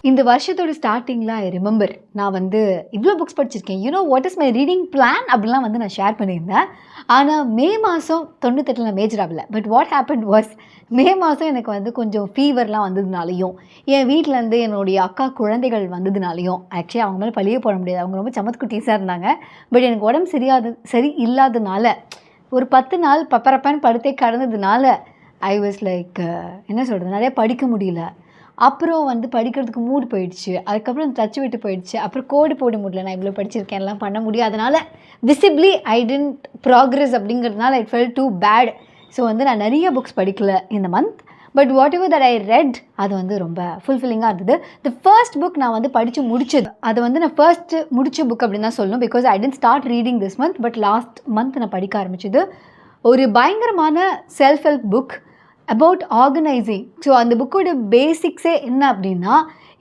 இந்த வருஷத்தோட ஸ்டார்ட்டிங்கில் ஐ ரிமெம்பர் நான் வந்து இவ்வளோ புக்ஸ் படிச்சிருக்கேன். What is my reading plan அப்படிலாம் வந்து நான் ஷேர் பண்ணியிருந்தேன். ஆனால் மே மாதம் 98 நான் மேஜர் ஆகல. பட் வாட் ஹேப்பன் வாஸ் மே மாதம் எனக்கு வந்து கொஞ்சம் ஃபீவர்லாம் வந்ததுனாலையும், என் வீட்டிலேருந்து என்னுடைய அக்கா குழந்தைகள் வந்ததுனாலையும், ஆக்சுவலி அவங்க மேலே பழிய போட முடியாது, அவங்க ரொம்ப சமத்குட்டீஸாக இருந்தாங்க. பட் எனக்கு உடம்பு சரி இல்லாததுனால ஒரு 10 நாள் பப்பரப்பன்னு படுத்தே கடந்ததுனால ஐ வாஸ் லைக் என்ன சொல்கிறது, நிறைய படிக்க முடியல. அப்புறம் வந்து படிக்கிறதுக்கு மூடு போயிடுச்சு. அதுக்கப்புறம் டச் விட்டு போயிடுச்சு. அப்புறம் கோடு போட முடியல. நான் இவ்வளோ படிச்சிருக்கேன், எல்லாம் பண்ண முடியும். அதனால் விசிபிளி ஐ டிடன்ட் ப்ராக்ரெஸ் அப்படிங்கிறதுனால it felt too bad. So வந்து நான் நிறைய புக்ஸ் படிக்கல இந்த month. But whatever that I read அது வந்து ரொம்ப ஃபுல்ஃபில்லிங்காக இருந்தது. த ஃபர்ஸ்ட் புக் நான் வந்து படித்து முடிச்சது, அது வந்து நான் ஃபர்ஸ்ட்டு முடித்த புக் அப்படின்னு தான் சொல்லணும். Because I didn't start reading this month, but last month நான் படிக்க ஆரம்பிச்சது ஒரு பயங்கரமான self help book about organizing. So அந்த புக்கோட பேசிக்ஸே என்ன அப்படின்னா,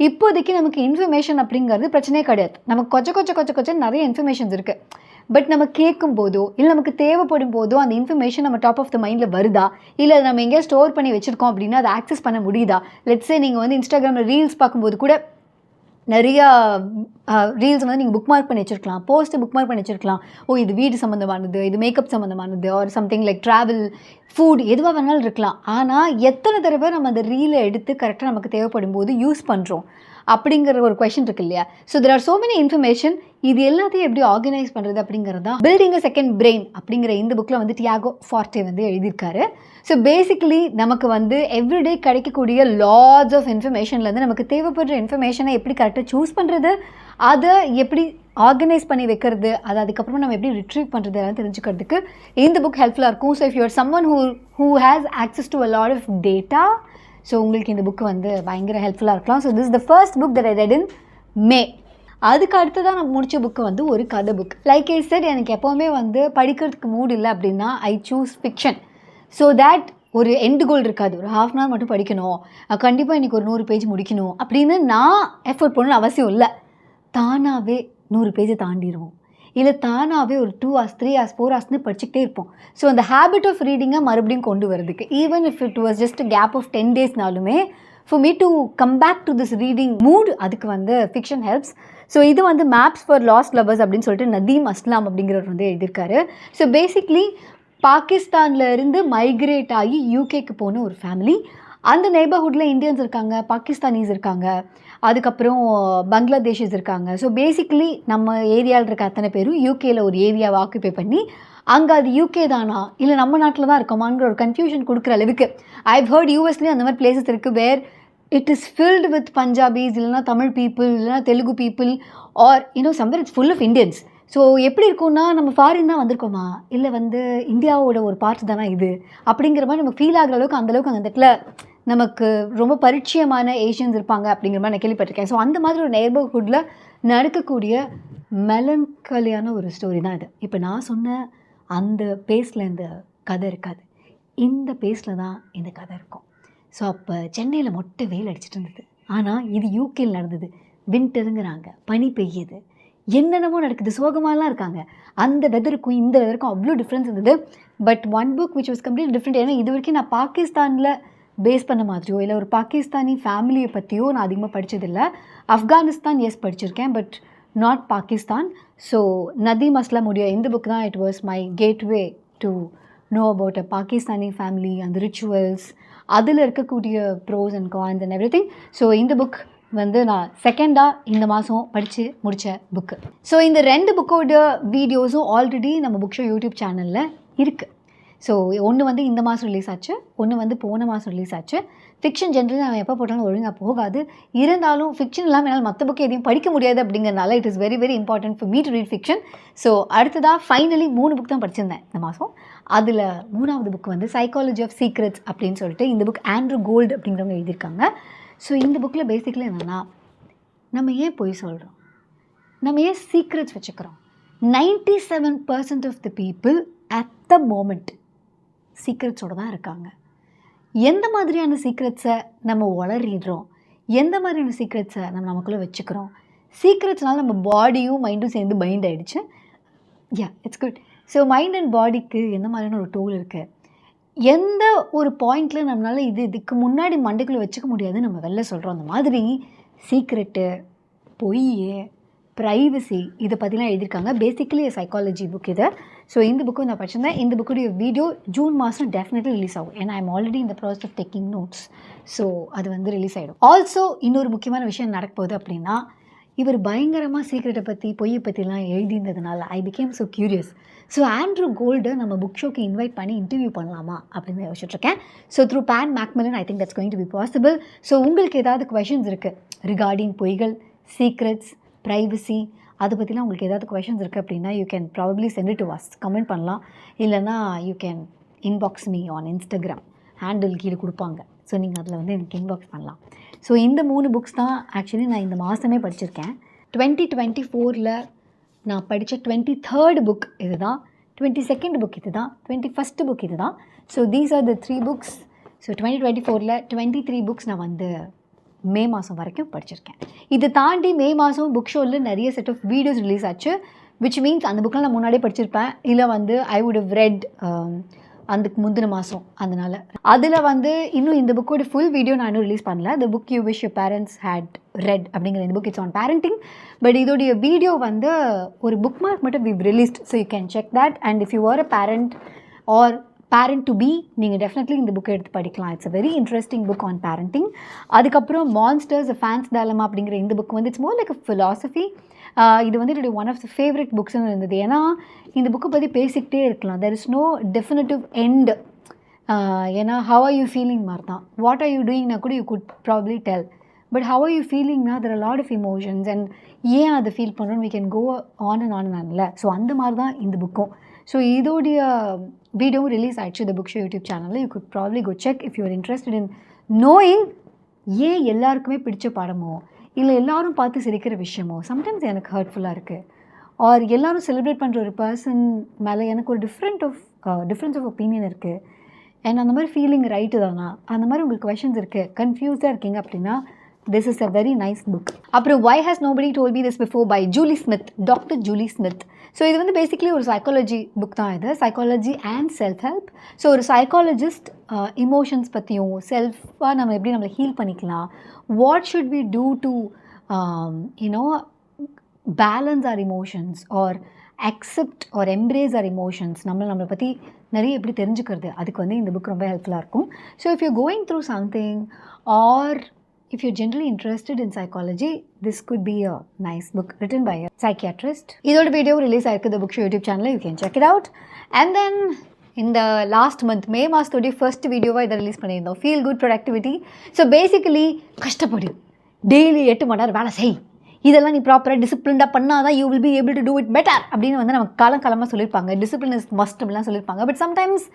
இப்போதைக்கு நமக்கு இன்ஃபர்மேஷன் அப்படிங்கிறது பிரச்சனையே கிடையாது. நமக்கு கொஞ்சம் நிறைய இன்ஃபர்மேஷன்ஸ் இருக்குது. பட் நம்ம கேட்கும் போதோ இல்லை நமக்கு தேவைப்படும் போதோ அந்த இன்ஃபர்மேஷன் நம்ம டாப் ஆஃப் த மைண்டில் வருதா, இல்லை நம்ம எங்கேயா ஸ்டோர் பண்ணி வச்சுருக்கோம் அப்படின்னா அதை ஆக்சஸ் பண்ண முடியுதா. லெட்ஸே நீங்கள் வந்து இன்ஸ்டாகிராமில் ரீல்ஸ் பார்க்கும்போது கூட நிறையா ரீல்ஸ் வந்து நீங்கள் புக் மார்க் பண்ணி வச்சுருக்கலாம், போஸ்ட்டு புக் மார்க் பண்ணி வச்சுருக்கலாம். இது வீடு சம்மந்தமானது, இது மேக்கப் சம்மந்தமானது, or something like travel, food, எதுவாக வேணாலும் இருக்கலாம். ஆனால் எத்தனை தடவை நம்ம அந்த ரீலை எடுத்து கரெக்டாக நமக்கு தேவைப்படும் போது யூஸ் பண்ணுறோம் அப்படிங்கிற ஒரு கொஷின் இருக்கு இல்லையா. So there are so many information. இது எல்லாத்தையும் எப்படி ஆர்கனைஸ் பண்ணுறது அப்படிங்கிறது தான் பில்டிங் அ செகண்ட் பிரெயின் அப்படிங்கிற இந்த புக்கில் வந்து டியாகோ ஃபார்ட்டே வந்து எழுதியிருக்காரு. ஸோ பேசிக்கலி நமக்கு வந்து எவ்ரிடே கிடைக்கக்கூடிய லாட்ஸ் ஆஃப் இன்ஃபர்மேஷன்லேருந்து நமக்கு தேவைப்படுற இன்ஃபர்மேஷனை எப்படி கரெக்டாக சூஸ் பண்ணுறது, அதை எப்படி ஆர்கனைஸ் பண்ணி வைக்கிறது, அது அதுக்கப்புறம் நம்ம எப்படி ரிட்ரீவ் பண்ணுறது எல்லாம் தெரிஞ்சுக்கிறதுக்கு இந்த புக் ஹெல்ப்ஃபுல்லாக இருக்கும். So if you're someone who has access to a lot of data, so உங்களுக்கு இந்த புக்கு வந்து பயங்கர ஹெல்ப்ஃபுல்லாக இருக்கலாம். So this the first book that I read in May. அதுக்கு அடுத்து தான் நான் முடித்த புக்கு வந்து ஒரு கதை புக். லைக் ஐ செட், எனக்கு எப்போவுமே வந்து படிக்கிறதுக்கு மூடு இல்லை அப்படின்னா I choose fiction. So that ஒரு எண்டு கோல் இருக்காது, ஒரு ½ அன் ஹவர் மட்டும் படிக்கணும், கண்டிப்பாக இன்றைக்கி ஒரு 100 பேஜ் முடிக்கணும் அப்படின்னு நான் எஃபர்ட் பண்ணணும்னு அவசியம் இல்லை. தானாகவே 100 பேஜை தாண்டிடுவோம், இல்லை தானாகவே ஒரு 2 hours 3 hours 4 hours படிச்சுக்கிட்டே இருப்போம். ஸோ அந்த ஹேபிட் ஆஃப் ரீடிங்கை மறுபடியும் கொண்டு வரதுக்கு, even if it was just gap of 10 daysனாலுமே for me to come back to this reading mood, அதுக்கு வந்து ஃபிக்ஷன் ஹெல்ப்ஸ். ஸோ இது வந்து மேப்ஸ் ஃபார் லாஸ்ட் லவர்ஸ் அப்படின்னு சொல்லிட்டு நதீம் அஸ்லாம் அப்படிங்கிறவர் வந்து எழுதியிருக்காரு. ஸோ பேசிக்லி பாகிஸ்தானில் இருந்து மைக்ரேட் ஆகி யூகேக்கு போன ஒரு ஃபேமிலி. அந்த நெய்பர்ஹுட்டில் இந்தியன்ஸ் இருக்காங்க, பாகிஸ்தானீஸ் இருக்காங்க, அதுக்கப்புறம் பங்களாதேஷஸ் இருக்காங்க. ஸோ பேசிக்கலி நம்ம ஏரியாவில் இருக்க அத்தனை பேரும் யூகேயில் ஒரு ஏரியாவை ஆக்குபை பண்ணி அங்கே அது யூகே தானா இல்லை நம்ம நாட்டில் தான் இருக்கோமாங்கிற ஒரு கன்ஃபியூஷன் கொடுக்குற அளவுக்கு. ஐவ் ஹர்ட் யூஎஸ்லேயும் அந்த மாதிரி பிளேசஸ் இருக்குது where it is filled with Punjabis, இல்லைனா தமிழ் பீப்புள், இல்லைனா Telugu people, or somewhere it's full of Indians. So எப்படி இருக்கும்னா, நம்ம ஃபாரின் தான் வந்திருக்கோமா, இல்லை வந்து இந்தியாவோட ஒரு பார்ட் தானே இது அப்படிங்கிற மாதிரி நமக்கு ஃபீல் ஆகிற அளவுக்கு அந்தளவுக்கு அந்த இடத்துல நமக்கு ரொம்ப பரிச்சயமான ஏஷியன்ஸ் இருப்பாங்க அப்படிங்கிற மாதிரி நான் கேள்விப்பட்டிருக்கேன். ஸோ அந்த மாதிரி ஒரு நெய்பர்ஹுட்டில் நடக்கக்கூடிய மெலன்கலியான ஒரு ஸ்டோரி தான் இது. இப்போ நான் சொன்ன அந்த பேஸில் இந்த கதை இருக்காது, இந்த பேஸில் தான் இந்த கதை இருக்கும். ஸோ அப்போ சென்னையில் மொட்டை வெயில் அடிச்சிட்டு இருந்தது, ஆனால் இது யூகேயில் நடந்தது. வின்டருங்கிறாங்க, பனி பெய்யுது, என்னென்னமோ நடக்குது, சோகமாலாம் இருக்காங்க. அந்த வெதருக்கும் இந்த வெதருக்கும் அவ்வளோ டிஃப்ரென்ஸ் இருந்தது. But one book which was complete different. ஏன்னா இது வரைக்கும் நான் பாகிஸ்தானில் பேஸ் பண்ண மாதிரியோ இல்லை ஒரு பாகிஸ்தானி ஃபேமிலியை பற்றியோ நான் அதிகமாக படித்ததில்லை. ஆப்கானிஸ்தான் எஸ் படிச்சிருக்கேன், but not Pakistan. So Nadeem அஸ்லாமுடைய இந்த புக் தான் it was my gateway to know about a Pakistani family, அந்த ரிச்சுவல்ஸ், அதில் இருக்கக்கூடிய pros and cons and everything. So இந்த புக் வந்து நான் செகண்டாக இந்த மாதம் படித்து முடித்த புக்கு. ஸோ இந்த 2 புக்கோட வீடியோஸும் ஆல்ரெடி நம்ம புக் ஷோ யூடியூப் சேனலில் இருக்குது. ஸோ ஒன்று வந்து இந்த மாதம் ரிலீஸ் ஆச்சு, ஒன்று வந்து போன மாதம் ரிலீஸ் ஆச்சு. ஃபிக்ஷன் ஜென்ரலி நான் எப்போ போட்டாலும் ஒழுங்காக போகாது. இருந்தாலும் ஃபிக்ஷன் இல்லாமல் என்னால் மற்ற புக்கு எதையும் படிக்க முடியாது அப்படிங்கிறனால it is very very important for me to read fiction. So அடுத்ததாக ஃபைனலி 3 புக் தான் படிச்சிருந்தேன் இந்த மாதம். அதில் 3வது புக் வந்து சைக்காலஜி ஆஃப் சீக்ரெட்ஸ் அப்படின்னு சொல்லிட்டு இந்த புக் ஆண்ட்ரூ கோல்டு அப்படிங்கிறவங்க எழுதியிருக்காங்க. ஸோ இந்த புக்கில் பேசிக்கலி என்னென்னா, நம்ம ஏன் பொய் சொல்கிறோம், நம்ம ஏன் சீக்ரெட்ஸ் வச்சுக்கிறோம். 97% of the people at the moment சீக்ரெட்ஸோடு தான் இருக்காங்க. எந்த மாதிரியான சீக்ரெட்ஸை நம்ம வளரிடுறோம், எந்த மாதிரியான சீக்ரெட்ஸை நம்ம நமக்குள்ளே வச்சுக்கிறோம். சீக்ரெட்ஸ்னால நம்ம பாடியும் மைண்டும் சேர்ந்து பைண்ட் ஆகிடுச்சு. It's good. So mind and பாடிக்கு எந்த மாதிரியான ஒரு டூல் இருக்குது, எந்த ஒரு பாயிண்டில் நம்மளால் இதுக்கு முன்னாடி மண்டைக்குள்ளே வச்சுக்க முடியாது நம்ம வெளில சொல்கிறோம். அந்த மாதிரி சீக்ரெட்டு, பொய், ப்ரைவசி இதை பற்றிலாம் எழுதியிருக்காங்க. பேசிக்கலி சைக்காலஜி புக் இது. ஸோ இந்த புக்கும் நான் படிச்சிருந்தேன். இந்த புக்குடைய வீடியோ ஜூன் மாதம் டெஃபினெட்லி ரிலீஸ் ஆகும். ஏன்னா ஐம் ஆல்ரெடி இந்த process of taking notes. So அது வந்து ரிலீஸ் ஆகிடும். ஆல்சோ இன்னொரு முக்கியமான விஷயம் நடக்கப்போகுது அப்படின்னா, இவர் பயங்கரமாக சீக்ரெட்டை பற்றி பொய்யை பற்றிலாம் எழுதியிருந்ததுனால I became so curious. So Andrew கோல்டை நம்ம புக் ஷோக்கு இன்வைட் பண்ணி இன்டர்வியூ பண்ணலாமா அப்படின்னு யோசிச்சுட்ருக்கேன். So through Pan Macmillan I think that's going to be possible. So உங்களுக்கு ஏதாவது கொஷின்ஸ் இருக்குது ரிகார்டிங் பொய்கள், சீக்ரெட்ஸ், ப்ரைவசி, அதை பற்றிலாம் உங்களுக்கு ஏதாவது கொஷின்ஸ் இருக்குது அப்படின்னா you can probably send it to us, comment பண்ணலாம். இல்லைனா you can inbox me on Instagram, handle கீழே கொடுப்பாங்க. ஸோ நீங்கள் அதில் வந்து எனக்கு இன்பாக்ஸ் பண்ணலாம். ஸோ இந்த 3 புக்ஸ் தான் ஆக்சுவலி நான் இந்த மாதமே படிச்சிருக்கேன். 2024 நான் படித்த 23rd புக் இது தான், 22nd புக் இது தான், 21st புக் இது தான். So these are the 3 books. So 2024 23 books நான் வந்து மே மாதம் வரைக்கும் படிச்சிருக்கேன். இதை தாண்டி மே மாதம் புக் ஷோவில் நிறைய செட் ஆஃப் வீடியோஸ் ரிலீஸ் ஆச்சு. விச் மீன்ஸ் அந்த புக்கெலாம் நான் முன்னாடியே படிச்சிருப்பேன். இல்லை வந்து ஐ வுட் ஹவ் ரெட் அதுக்கு முந்தின மாதம். அதனால் அதில் வந்து இன்னும் இந்த புக்கோட ஃபுல் வீடியோ நான் இன்னும் ரிலீஸ் பண்ணல. The book you wish your parents had read அப்படிங்கிற இந்த புக் இட்ஸ் ஆன் பேரண்டிங். பட் இதோடைய வீடியோ வந்து ஒரு புக் மார்க் மட்டும் we've released. So you can check that. And if you are a parent or parent to be, நீங்கள் definitely இந்த புக்கை எடுத்து படிக்கலாம். It's a very interesting book on parenting. அதுக்கப்புறம் மான்ஸ்டர்ஸ் அ ஃபேன்ஸ் டைலமா அப்படிங்கிற இந்த book வந்து it's more like a philosophy. இது வந்து என்னுடைய ஒன் ஆஃப் த ஃபேவரட் புக்ஸ்னு இருந்தது. ஏன்னா இந்த புக்கை பற்றி பேசிக்கிட்டே இருக்கலாம். There is no definitive end. ஏன்னா ஹவ் ஆர் யூ ஃபீலிங் மாதிரி தான். வாட் ஆர் யூ டூயிங்னா கூட you could probably tell. But how are you ஃபீலிங்னா there are lot of emotions and ஏன் அதை ஃபீல் பண்ணுறோம் we can go on and on and இல்லை. ஸோ அந்த மாதிரி தான் இந்த புக்கும். ஸோ இதோடைய வீடியோவும் ரிலீஸ் ஆகிடுச்சு த புக் ஷோ யூடியூப் சேனலில். You could probably go check if you are interested in knowing ஏன் எல்லாருக்குமே பிடிச்ச பாடமோ இல்லை எல்லாரும் பார்த்து சிரிக்கிற விஷயமோ சம்டைம்ஸ் எனக்கு ஹர்ட்ஃபுல்லாக இருக்குது. ஆர் எல்லோரும் செலிப்ரேட் பண்ணுற ஒரு பர்சன் மேலே எனக்கு ஒரு டிஃப்ரென்ஸ் ஆஃப் ஒப்பீனியன் இருக்குது. அண்ட் அந்த மாதிரி ஃபீலிங் ரைட்டு தானா, அந்த மாதிரி உங்களுக்கு கொஷன்ஸ் இருக்குது, கன்ஃபியூஸாக இருக்கீங்க அப்படின்னா this is a very nice book. அப்புறம் why has nobody told me this before by Julie Smith, doctor Julie Smith. So இது வந்து பேசிக்கலி ஒரு சைக்காலஜி புக் தான். இது psychology and self help. So ஒரு சைக்காலஜிஸ்ட் இமோஷன்ஸ் பற்றியும் செல்ஃபாக நம்ம எப்படி நம்மளை ஹீல் பண்ணிக்கலாம், what should we do to you know balance our emotions our accept our embrace our emotions, நம்மளை பற்றி நிறைய எப்படி தெரிஞ்சுக்கிறது, அதுக்கு வந்து இந்த புக் ரொம்ப ஹெல்ப்ஃபுல்லாக இருக்கும். So if you going through something R if you're generally interested in psychology, this could be a nice book written by a psychiatrist. இதோட வீடியோ ரிலீஸ் ஆயிருக்கு the book show யூடியூப் சேனலில். you can check it out. And then இந்த last month May மாதத்தோடைய first வீடியோவாக இதை release பண்ணியிருந்தோம், feel good productivity. So basically கஷ்டப்படு, daily 8 மணி நேரம் வேலை செய், இதெல்லாம் நீ ப்ராப்பராக டிசிப்ளின்டாக பண்ணால் தான் you will be able to do it better அப்படின்னு வந்து நமக்கு காலமாக சொல்லியிருப்பாங்க. டிசிப்ளின் இஸ் மஸ்ட் அப்படிலாம் சொல்லியிருப்பாங்க. But sometimes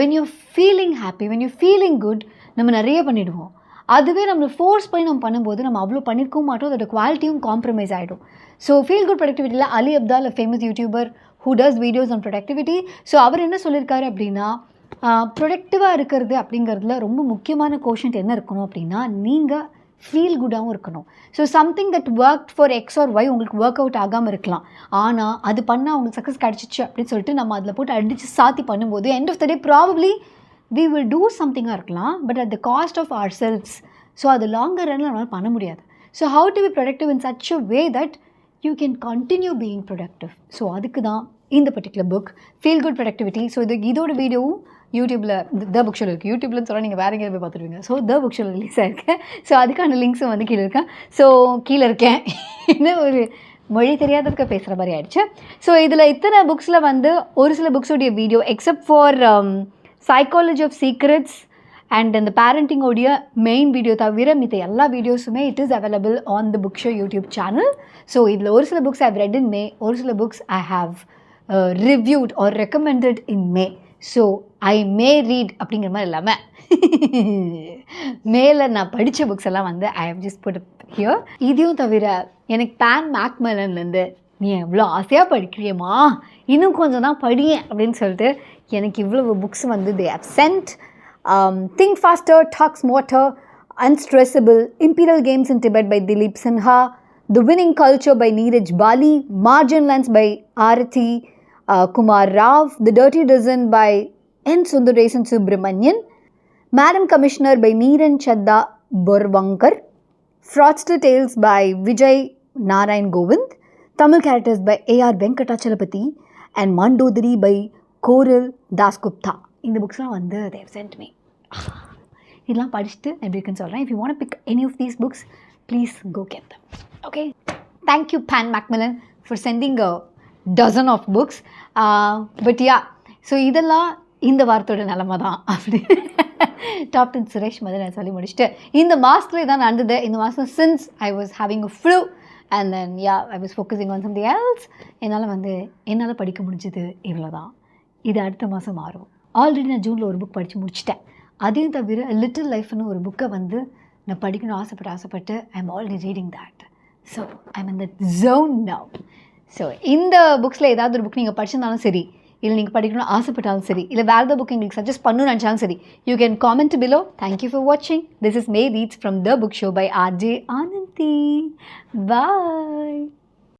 when you feeling happy, when you feeling good, நம்ம நிறைய பண்ணிவிடுவோம். அதுவே நம்மளை ஃபோர்ஸ் பண்ணி நம்ம பண்ணும்போது நம்ம அவ்வளோ பண்ணியிருக்கவும் மாட்டோம், அதோட குவாலிட்டியும் காம்ப்ரமைஸ் ஆகிடும். ஸோ ஃபீல் குட் ப்ரொடக்டிவிட்டியில் Ali Abdaal, famous YouTuber who does videos on productivity. So அவர் என்ன சொல்லியிருக்காரு அப்படின்னா, ப்ரொடக்டிவாக இருக்கிறது அப்படிங்கிறதுல ரொம்ப முக்கியமான கோஷன்ட் என்ன இருக்கணும் அப்படின்னா, நீங்கள் ஃபீல் குட்டாகவும் இருக்கணும். So something that work for X or Y உங்களுக்கு ஒர்க் அவுட் ஆகாமல் இருக்கலாம், ஆனால் அது பண்ணால் உங்களுக்கு சக்ஸஸ் கிடச்சிச்சு அப்படின்னு சொல்லிட்டு நம்ம அதில் போட்டு அடித்து சாத்தி பண்ணும்போது end of the day probably we will do something-ஆக இருக்கலாம், but at the cost of ourselves. So அது லாங்கர் ரன்னில் நம்மளால் பண்ண முடியாது. So how to be productive in such a way that you can continue being productive. So அதுக்கு தான் இந்த particular book feel good productivity. So இதோட வீடியோவும் யூடியூப்பில் த புக் ஷோவில் இருக்குது. யூடியூப்லன்னு சொன்னால் நீங்கள் வேறு எங்கேயாவது போய் பார்த்துருவீங்க. ஸோ த புக் ஷோவில் ரிலீஸ் ஆகிருக்கேன். ஸோ அதுக்கான லிங்க்ஸும் வந்து கீழே இருக்கேன். ஸோ கீழே இருக்கேன் இன்னும் ஒரு மொழி தெரியாததுக்கு பேசுகிற மாதிரி ஆயிடுச்சு. ஸோ இதில் இத்தனை புக்ஸில் வந்து ஒரு சில புக்ஸோடைய video except for psychology of secrets and இந்த பேரண்டிங் உடைய மெயின் வீடியோ தவிர மித்த எல்லா வீடியோஸுமே it is available on the book show YouTube channel. So இதில் ஒரு சில books I have read in May, ஒரு சில books I have reviewed or recommended in May. So I May read அப்படிங்கிற மாதிரி இல்லாமல் மேலே நான் படித்த புக்ஸ் எல்லாம் வந்து I have just put here. இதையும் தவிர எனக்கு பேன் மேக்மெலன்லேருந்து நீ எவ்வளோ ஆசையாக படிக்கிறியம்மா, இன்னும் கொஞ்சம் தான் படியேன் அப்படின்னு சொல்லிட்டு எனக்கு இவ்வளவு புக்ஸ் வந்து they have sent. Think faster, talk smarter, unstressable, imperial games in Tibet by Dilip Sinha, the winning culture by Neeraj Bali, margin lines by Aarathi Kumar Rao, the dirty dozen by N Sundaresan Subramanian, madam commissioner by Meeran Chadha Borwankar, Fraudster Tales by Vijay Narayan Govind, Tamil characters by A.R. Venkatachalapati, and Mandodari by Koral Dasgupta. இந்த புக்ஸ்லாம் வந்து they have sent me. இதெல்லாம் படிச்சுட்டு எப்படி இருக்குன்னு சொல்கிறேன். If you want to pick any of these books, please go get them. Okay? Thank you, Pan Macmillan, for sending a dozen of books. But yeah, so இதெல்லாம் இந்த வாரத்தோட நிலமை தான் அப்படி டாப் 10 சுரேஷ் மாதிரி நான் சொல்லி முடிச்சுட்டு இந்த மாதத்துல தான் நடந்தது. இந்த மாதம் since I was having a flu and then I was focusing on something else. என்னால் படிக்க முடிஞ்சது இவ்வளோ தான். இது அடுத்த மாதம் மாறும். ஆல்ரெடி நான் ஜூனில் ஒரு புக் படித்து முடிச்சிட்டேன். அதையும் தவிர லிட்டில் லைஃப்னு ஒரு புக்கை வந்து நான் படிக்கணும் ஆசைப்பட்டு I am already reading that. So I am in that zone now. So இந்த புக்ஸில் ஏதாவது ஒரு புக் நீங்கள் படிச்சிருந்தாலும் சரி, இல்லை நீங்கள் படிக்கணும்னு ஆசைப்பட்டாலும் சரி, இல்லை வேறு ஏதாவது புக் எங்களுக்கு சஜஸ்ட் பண்ணணும்னு நினச்சாலும் சரி, you can comment below. Thank you for வாட்சிங். This is May reads from the book show by RJ Ananthi. Bye.